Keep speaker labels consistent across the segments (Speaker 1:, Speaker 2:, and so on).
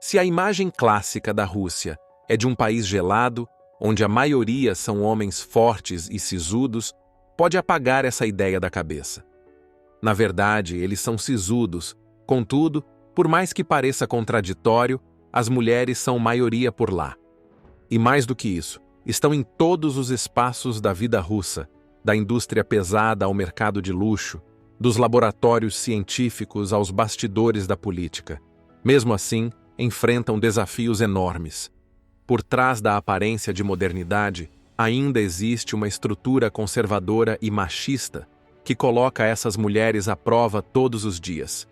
Speaker 1: Se a imagem clássica da Rússia é de um país gelado, onde a maioria são homens fortes e sisudos, pode apagar essa ideia da cabeça. Na verdade, eles são sisudos, contudo, por mais que pareça contraditório, as mulheres são maioria por lá. E mais do que isso, estão em todos os espaços da vida russa, da indústria pesada ao mercado de luxo, dos laboratórios científicos aos bastidores da política. Mesmo assim, enfrentam desafios enormes. Por trás da aparência de modernidade, ainda existe uma estrutura conservadora e machista que coloca essas mulheres à prova todos os dias.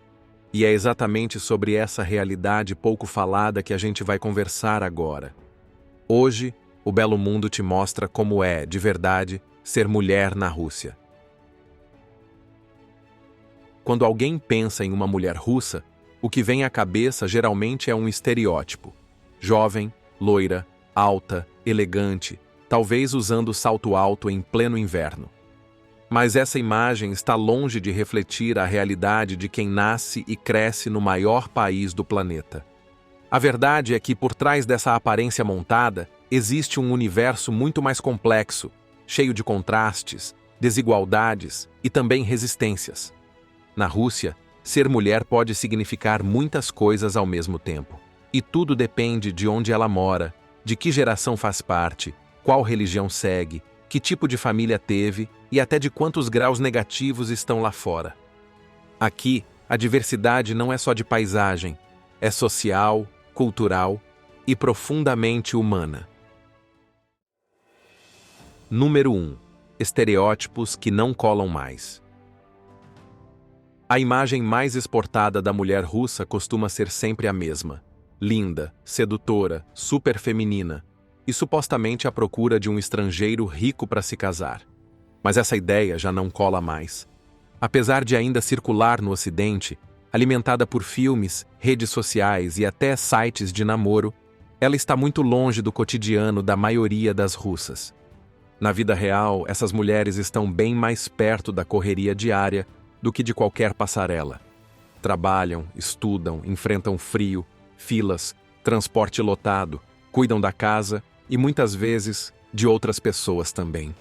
Speaker 1: E é exatamente sobre essa realidade pouco falada que a gente vai conversar agora. Hoje, o Belo Mundo te mostra como é, de verdade, ser mulher na Rússia. Quando alguém pensa em uma mulher russa, o que vem à cabeça geralmente é um estereótipo. Jovem, loira, alta, elegante, talvez usando salto alto em pleno inverno. Mas essa imagem está longe de refletir a realidade de quem nasce e cresce no maior país do planeta. A verdade é que por trás dessa aparência montada, existe um universo muito mais complexo, cheio de contrastes, desigualdades e também resistências. Na Rússia, ser mulher pode significar muitas coisas ao mesmo tempo. E tudo depende de onde ela mora, de que geração faz parte, qual religião segue, que tipo de família teve e até de quantos graus negativos estão lá fora. Aqui, a diversidade não é só de paisagem, é social, cultural e profundamente humana. Número 1. Estereótipos que não colam mais. A imagem mais exportada da mulher russa costuma ser sempre a mesma. Linda, sedutora, super feminina e supostamente à procura de um estrangeiro rico para se casar. Mas essa ideia já não cola mais. Apesar de ainda circular no Ocidente, alimentada por filmes, redes sociais e até sites de namoro, ela está muito longe do cotidiano da maioria das russas. Na vida real, essas mulheres estão bem mais perto da correria diária do que de qualquer passarela. Trabalham, estudam, enfrentam frio, filas, transporte lotado, cuidam da casa e muitas vezes de outras pessoas também.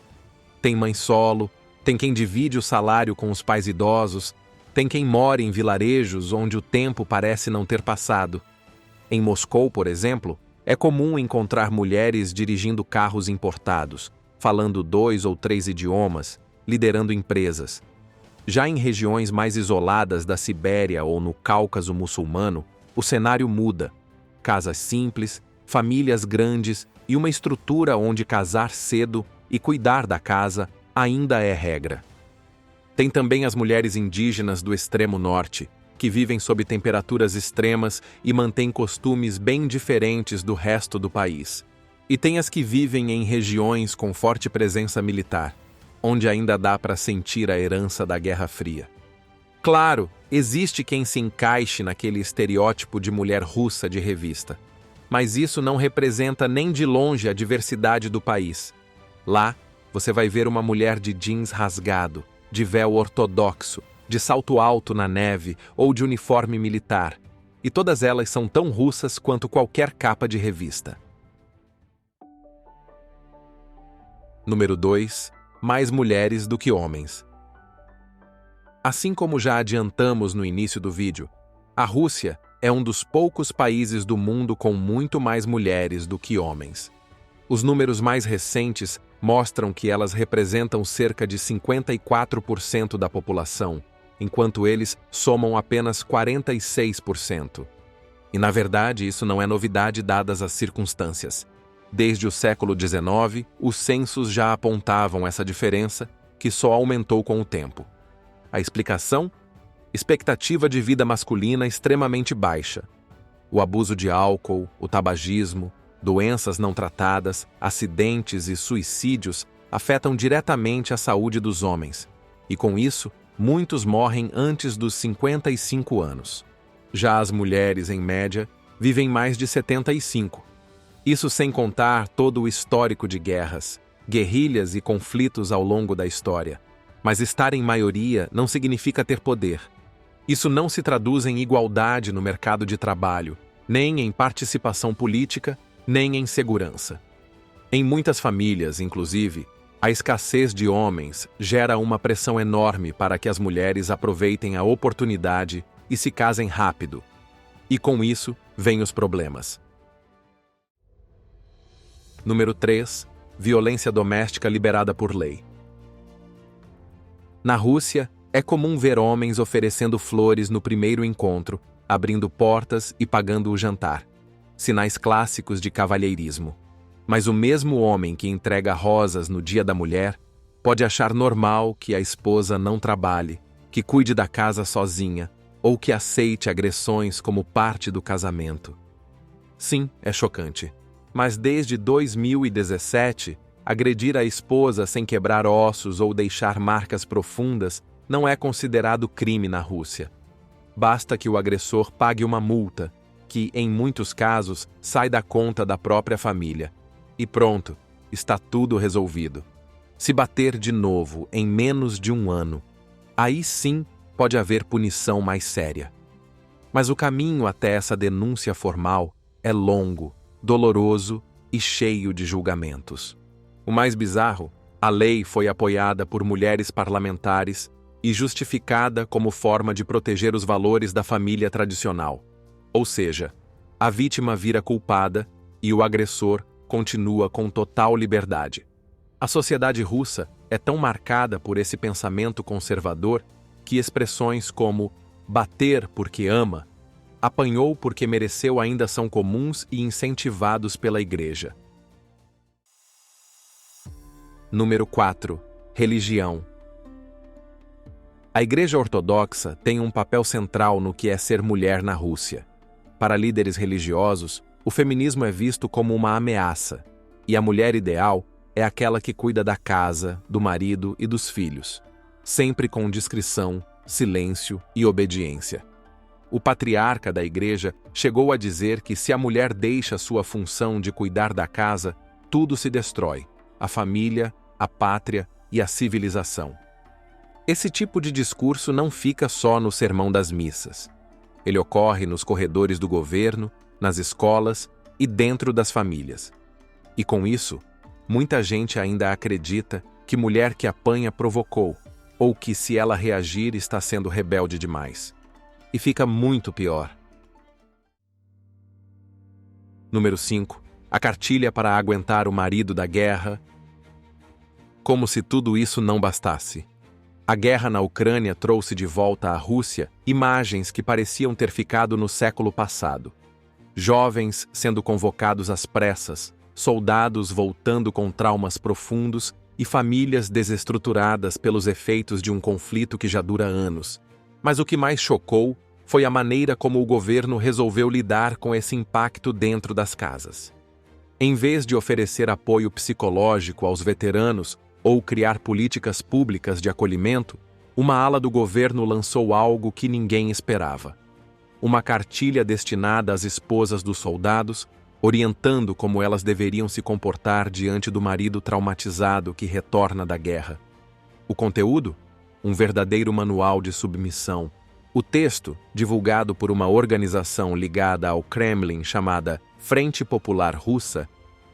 Speaker 1: Tem mãe solo, tem quem divide o salário com os pais idosos, tem quem mora em vilarejos onde o tempo parece não ter passado. Em Moscou, por exemplo, é comum encontrar mulheres dirigindo carros importados, falando 2 ou 3 idiomas, liderando empresas. Já em regiões mais isoladas da Sibéria ou no Cáucaso muçulmano, o cenário muda. Casas simples, famílias grandes e uma estrutura onde casar cedo e cuidar da casa ainda é regra. Tem também as mulheres indígenas do extremo norte, que vivem sob temperaturas extremas e mantêm costumes bem diferentes do resto do país. E tem as que vivem em regiões com forte presença militar, onde ainda dá para sentir a herança da Guerra Fria. Claro, existe quem se encaixe naquele estereótipo de mulher russa de revista, mas isso não representa nem de longe a diversidade do país. Lá, você vai ver uma mulher de jeans rasgado, de véu ortodoxo, de salto alto na neve ou de uniforme militar, e todas elas são tão russas quanto qualquer capa de revista. Número 2. Mais mulheres do que homens. Assim como já adiantamos no início do vídeo, a Rússia é um dos poucos países do mundo com muito mais mulheres do que homens. Os números mais recentes mostram que elas representam cerca de 54% da população, enquanto eles somam apenas 46%. E na verdade isso não é novidade dadas as circunstâncias. Desde o século XIX, os censos já apontavam essa diferença, que só aumentou com o tempo. A explicação? Expectativa de vida masculina extremamente baixa. O abuso de álcool, o tabagismo, doenças não tratadas, acidentes e suicídios afetam diretamente a saúde dos homens. E com isso, muitos morrem antes dos 55 anos. Já as mulheres, em média, vivem mais de 75. Isso sem contar todo o histórico de guerras, guerrilhas e conflitos ao longo da história. Mas estar em maioria não significa ter poder. Isso não se traduz em igualdade no mercado de trabalho, nem em participação política, nem em segurança. Em muitas famílias, inclusive, a escassez de homens gera uma pressão enorme para que as mulheres aproveitem a oportunidade e se casem rápido. E com isso, vêm os problemas. Número 3. Violência doméstica liberada por lei. Na Rússia, é comum ver homens oferecendo flores no primeiro encontro, abrindo portas e pagando o jantar. Sinais clássicos de cavalheirismo. Mas o mesmo homem que entrega rosas no Dia da Mulher pode achar normal que a esposa não trabalhe, que cuide da casa sozinha ou que aceite agressões como parte do casamento. Sim, é chocante. Mas desde 2017, agredir a esposa sem quebrar ossos ou deixar marcas profundas não é considerado crime na Rússia. Basta que o agressor pague uma multa, que, em muitos casos, sai da conta da própria família. E pronto, está tudo resolvido. Se bater de novo em menos de um ano, aí sim pode haver punição mais séria. Mas o caminho até essa denúncia formal é longo, doloroso e cheio de julgamentos. O mais bizarro, a lei foi apoiada por mulheres parlamentares e justificada como forma de proteger os valores da família tradicional. Ou seja, a vítima vira culpada e o agressor continua com total liberdade. A sociedade russa é tão marcada por esse pensamento conservador que expressões como bater porque ama, apanhou porque mereceu ainda são comuns e incentivados pela Igreja. Número 4. Religião. A Igreja Ortodoxa tem um papel central no que é ser mulher na Rússia. Para líderes religiosos, o feminismo é visto como uma ameaça, e a mulher ideal é aquela que cuida da casa, do marido e dos filhos, sempre com discrição, silêncio e obediência. O patriarca da Igreja chegou a dizer que se a mulher deixa sua função de cuidar da casa, tudo se destrói, a família, a pátria e a civilização. Esse tipo de discurso não fica só no sermão das missas. Ele ocorre nos corredores do governo, nas escolas e dentro das famílias. E com isso, muita gente ainda acredita que mulher que apanha provocou, ou que se ela reagir está sendo rebelde demais. E fica muito pior. Número 5. A cartilha para aguentar o marido da guerra. Como se tudo isso não bastasse. A guerra na Ucrânia trouxe de volta à Rússia imagens que pareciam ter ficado no século passado. Jovens sendo convocados às pressas, soldados voltando com traumas profundos e famílias desestruturadas pelos efeitos de um conflito que já dura anos. Mas o que mais chocou foi a maneira como o governo resolveu lidar com esse impacto dentro das casas. Em vez de oferecer apoio psicológico aos veteranos ou criar políticas públicas de acolhimento, uma ala do governo lançou algo que ninguém esperava. Uma cartilha destinada às esposas dos soldados, orientando como elas deveriam se comportar diante do marido traumatizado que retorna da guerra. O conteúdo? Um verdadeiro manual de submissão. O texto, divulgado por uma organização ligada ao Kremlin chamada Frente Popular Russa,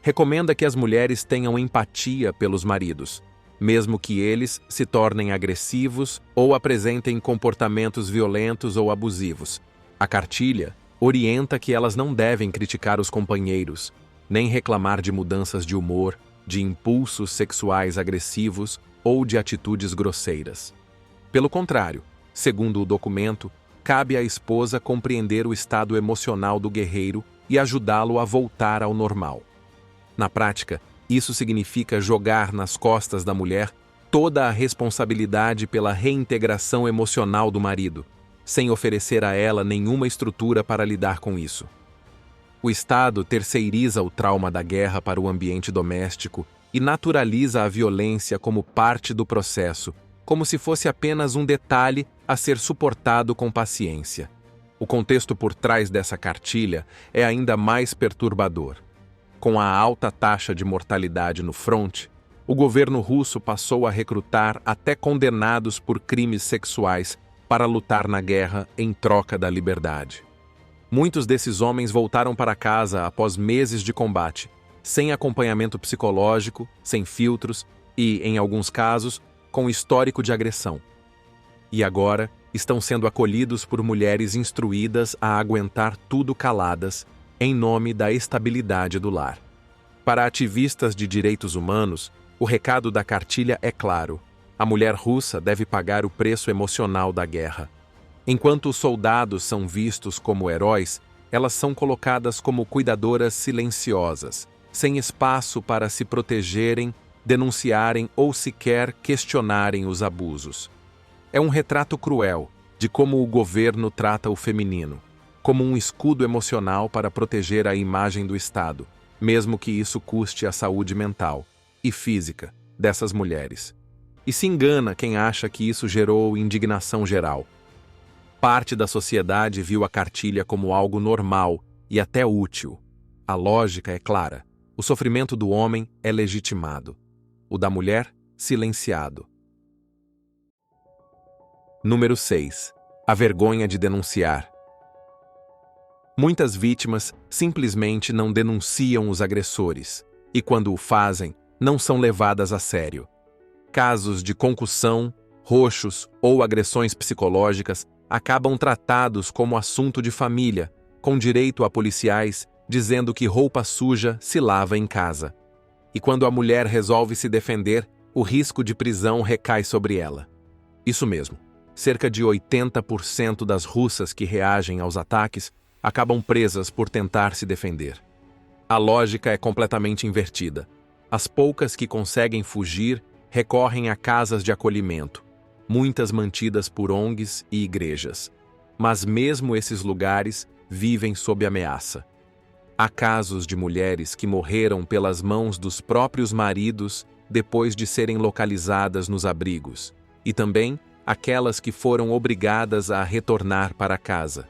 Speaker 1: recomenda que as mulheres tenham empatia pelos maridos, mesmo que eles se tornem agressivos ou apresentem comportamentos violentos ou abusivos. A cartilha orienta que elas não devem criticar os companheiros, nem reclamar de mudanças de humor, de impulsos sexuais agressivos ou de atitudes grosseiras. Pelo contrário, segundo o documento, cabe à esposa compreender o estado emocional do guerreiro e ajudá-lo a voltar ao normal. Na prática, isso significa jogar nas costas da mulher toda a responsabilidade pela reintegração emocional do marido, sem oferecer a ela nenhuma estrutura para lidar com isso. O Estado terceiriza o trauma da guerra para o ambiente doméstico e naturaliza a violência como parte do processo, como se fosse apenas um detalhe a ser suportado com paciência. O contexto por trás dessa cartilha é ainda mais perturbador. Com a alta taxa de mortalidade no fronte, o governo russo passou a recrutar até condenados por crimes sexuais para lutar na guerra em troca da liberdade. Muitos desses homens voltaram para casa após meses de combate, sem acompanhamento psicológico, sem filtros e, em alguns casos, com histórico de agressão. E agora estão sendo acolhidos por mulheres instruídas a aguentar tudo caladas, em nome da estabilidade do lar. Para ativistas de direitos humanos, o recado da cartilha é claro: a mulher russa deve pagar o preço emocional da guerra. Enquanto os soldados são vistos como heróis, elas são colocadas como cuidadoras silenciosas, sem espaço para se protegerem, denunciarem ou sequer questionarem os abusos. É um retrato cruel de como o governo trata o feminino, como um escudo emocional para proteger a imagem do Estado, mesmo que isso custe a saúde mental e física dessas mulheres. E se engana quem acha que isso gerou indignação geral. Parte da sociedade viu a cartilha como algo normal e até útil. A lógica é clara: o sofrimento do homem é legitimado, o da mulher, silenciado. Número 6. A vergonha de denunciar. Muitas vítimas simplesmente não denunciam os agressores, e quando o fazem, não são levadas a sério. Casos de concussão, roxos ou agressões psicológicas acabam tratados como assunto de família, com direito a policiais dizendo que roupa suja se lava em casa. E quando a mulher resolve se defender, o risco de prisão recai sobre ela. Isso mesmo, cerca de 80% das russas que reagem aos ataques acabam presas por tentar se defender. A lógica é completamente invertida. As poucas que conseguem fugir recorrem a casas de acolhimento, muitas mantidas por ONGs e igrejas. Mas mesmo esses lugares vivem sob ameaça. Há casos de mulheres que morreram pelas mãos dos próprios maridos depois de serem localizadas nos abrigos, e também aquelas que foram obrigadas a retornar para casa.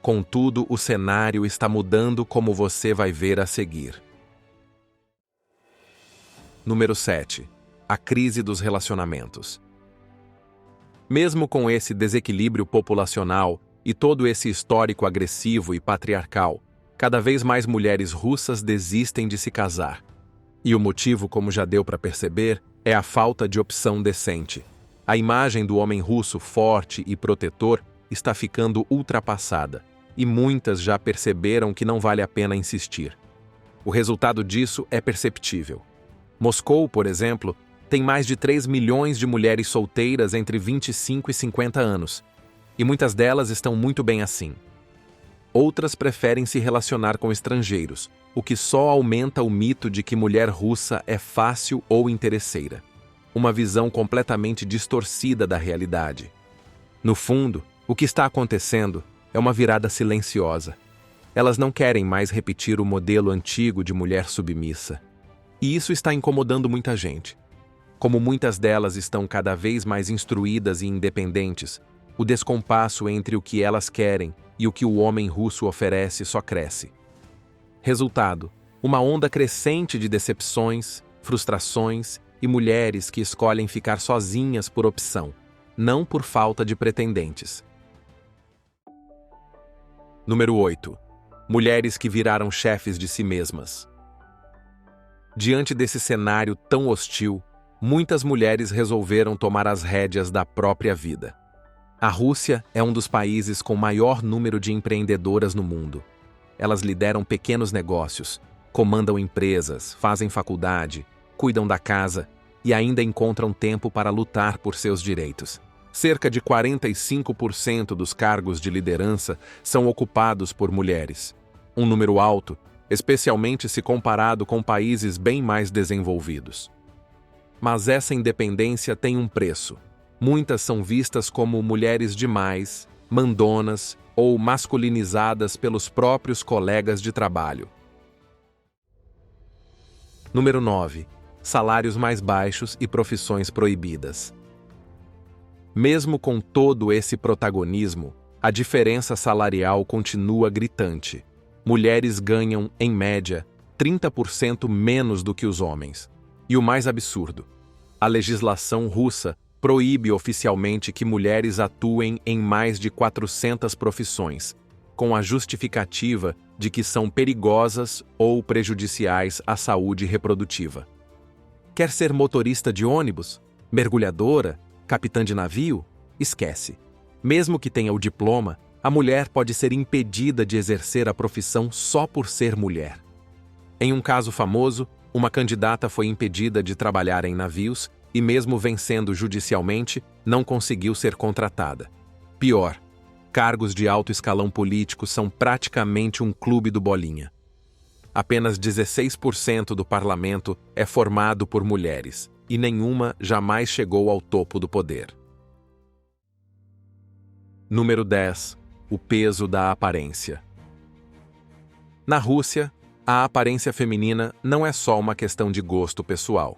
Speaker 1: Contudo, o cenário está mudando, como você vai ver a seguir. Número 7. A crise dos relacionamentos. Mesmo com esse desequilíbrio populacional e todo esse histórico agressivo e patriarcal, cada vez mais mulheres russas desistem de se casar. E o motivo, como já deu para perceber, é a falta de opção decente. A imagem do homem russo forte e protetor está ficando ultrapassada, e muitas já perceberam que não vale a pena insistir. O resultado disso é perceptível. Moscou, por exemplo, tem mais de 3 milhões de mulheres solteiras entre 25 e 50 anos, e muitas delas estão muito bem assim. Outras preferem se relacionar com estrangeiros, o que só aumenta o mito de que mulher russa é fácil ou interesseira. Uma visão completamente distorcida da realidade. No fundo, o que está acontecendo é uma virada silenciosa. Elas não querem mais repetir o modelo antigo de mulher submissa. E isso está incomodando muita gente. Como muitas delas estão cada vez mais instruídas e independentes, o descompasso entre o que elas querem e o que o homem russo oferece só cresce. Resultado: uma onda crescente de decepções, frustrações e mulheres que escolhem ficar sozinhas por opção, não por falta de pretendentes. Número 8. Mulheres que viraram chefes de si mesmas. Diante desse cenário tão hostil, muitas mulheres resolveram tomar as rédeas da própria vida. A Rússia é um dos países com maior número de empreendedoras no mundo. Elas lideram pequenos negócios, comandam empresas, fazem faculdade, cuidam da casa e ainda encontram tempo para lutar por seus direitos. Cerca de 45% dos cargos de liderança são ocupados por mulheres. Um número alto, especialmente se comparado com países bem mais desenvolvidos. Mas essa independência tem um preço. Muitas são vistas como mulheres demais, mandonas ou masculinizadas pelos próprios colegas de trabalho. Número 9. Salários mais baixos e profissões proibidas. Mesmo com todo esse protagonismo, a diferença salarial continua gritante. Mulheres ganham, em média, 30% menos do que os homens. E o mais absurdo, a legislação russa proíbe oficialmente que mulheres atuem em mais de 400 profissões, com a justificativa de que são perigosas ou prejudiciais à saúde reprodutiva. Quer ser motorista de ônibus, mergulhadora, capitã de navio? Esquece. Mesmo que tenha o diploma, a mulher pode ser impedida de exercer a profissão só por ser mulher. Em um caso famoso, uma candidata foi impedida de trabalhar em navios e, mesmo vencendo judicialmente, não conseguiu ser contratada. Pior, cargos de alto escalão político são praticamente um clube do bolinha. Apenas 16% do parlamento é formado por mulheres, e nenhuma jamais chegou ao topo do poder. Número 10. O peso da aparência. Na Rússia, a aparência feminina não é só uma questão de gosto pessoal.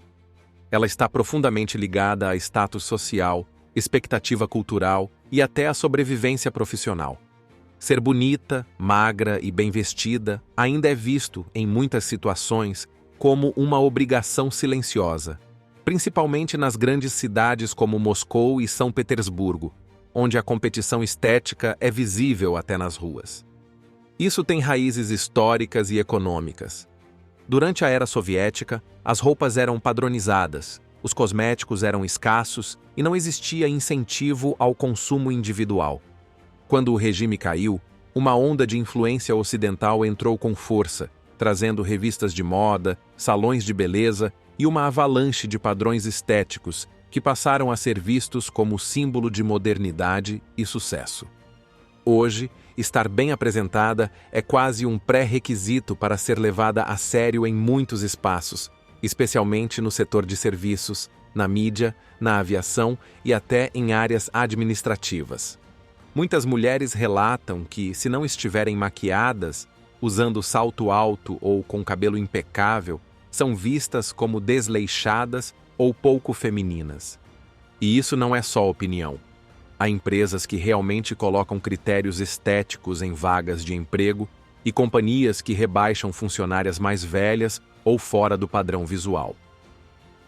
Speaker 1: Ela está profundamente ligada a status social, expectativa cultural e até a sobrevivência profissional. Ser bonita, magra e bem vestida ainda é visto, em muitas situações, como uma obrigação silenciosa, principalmente nas grandes cidades como Moscou e São Petersburgo, onde a competição estética é visível até nas ruas. Isso tem raízes históricas e econômicas. Durante a era soviética, as roupas eram padronizadas, os cosméticos eram escassos e não existia incentivo ao consumo individual. Quando o regime caiu, uma onda de influência ocidental entrou com força, trazendo revistas de moda, salões de beleza e uma avalanche de padrões estéticos que passaram a ser vistos como símbolo de modernidade e sucesso. Hoje, estar bem apresentada é quase um pré-requisito para ser levada a sério em muitos espaços, especialmente no setor de serviços, na mídia, na aviação e até em áreas administrativas. Muitas mulheres relatam que, se não estiverem maquiadas, usando salto alto ou com cabelo impecável, são vistas como desleixadas ou pouco femininas. E isso não é só opinião. Há empresas que realmente colocam critérios estéticos em vagas de emprego e companhias que rebaixam funcionárias mais velhas ou fora do padrão visual.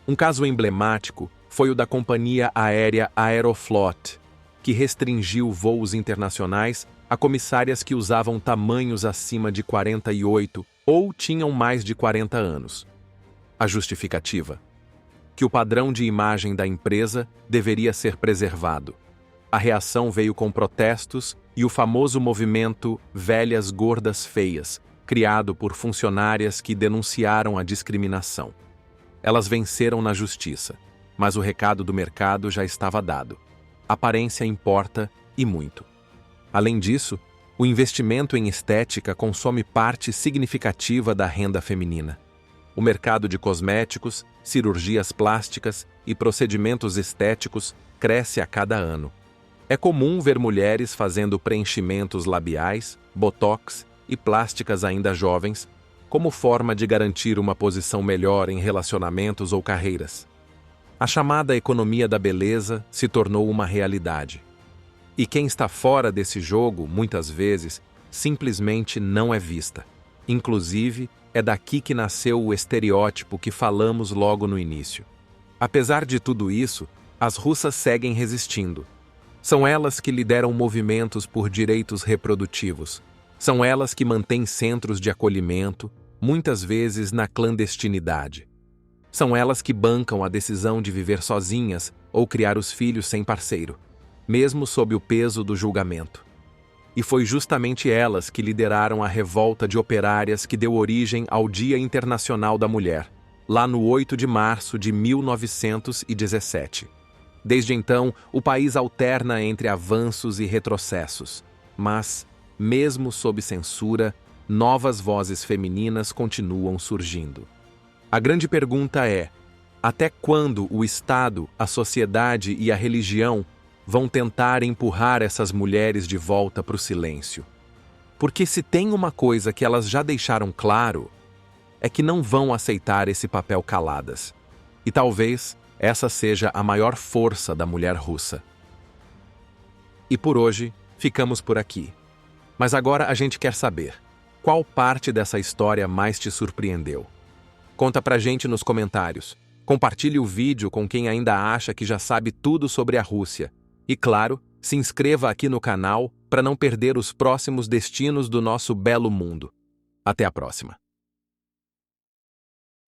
Speaker 1: Um caso emblemático foi o da companhia aérea Aeroflot, que restringiu voos internacionais a comissárias que usavam tamanhos acima de 48 ou tinham mais de 40 anos. A justificativa? Que o padrão de imagem da empresa deveria ser preservado. A reação veio com protestos e o famoso movimento Velhas Gordas Feias, criado por funcionárias que denunciaram a discriminação. Elas venceram na justiça, mas o recado do mercado já estava dado. Aparência importa e muito. Além disso, o investimento em estética consome parte significativa da renda feminina. O mercado de cosméticos, cirurgias plásticas e procedimentos estéticos cresce a cada ano. É comum ver mulheres fazendo preenchimentos labiais, botox e plásticas ainda jovens, como forma de garantir uma posição melhor em relacionamentos ou carreiras. A chamada economia da beleza se tornou uma realidade. E quem está fora desse jogo, muitas vezes, simplesmente não é vista. Inclusive, é daqui que nasceu o estereótipo que falamos logo no início. Apesar de tudo isso, as russas seguem resistindo. São elas que lideram movimentos por direitos reprodutivos. São elas que mantêm centros de acolhimento, muitas vezes na clandestinidade. São elas que bancam a decisão de viver sozinhas ou criar os filhos sem parceiro, mesmo sob o peso do julgamento. E foi justamente elas que lideraram a revolta de operárias que deu origem ao Dia Internacional da Mulher, lá no 8 de março de 1917. Desde então, o país alterna entre avanços e retrocessos, mas, mesmo sob censura, novas vozes femininas continuam surgindo. A grande pergunta é: até quando o Estado, a sociedade e a religião vão tentar empurrar essas mulheres de volta para o silêncio? Porque se tem uma coisa que elas já deixaram claro, é que não vão aceitar esse papel caladas. E talvez essa seja a maior força da mulher russa. E por hoje, ficamos por aqui. Mas agora a gente quer saber, qual parte dessa história mais te surpreendeu? Conta pra gente nos comentários. Compartilhe o vídeo com quem ainda acha que já sabe tudo sobre a Rússia. E claro, se inscreva aqui no canal para não perder os próximos destinos do nosso belo mundo. Até a próxima.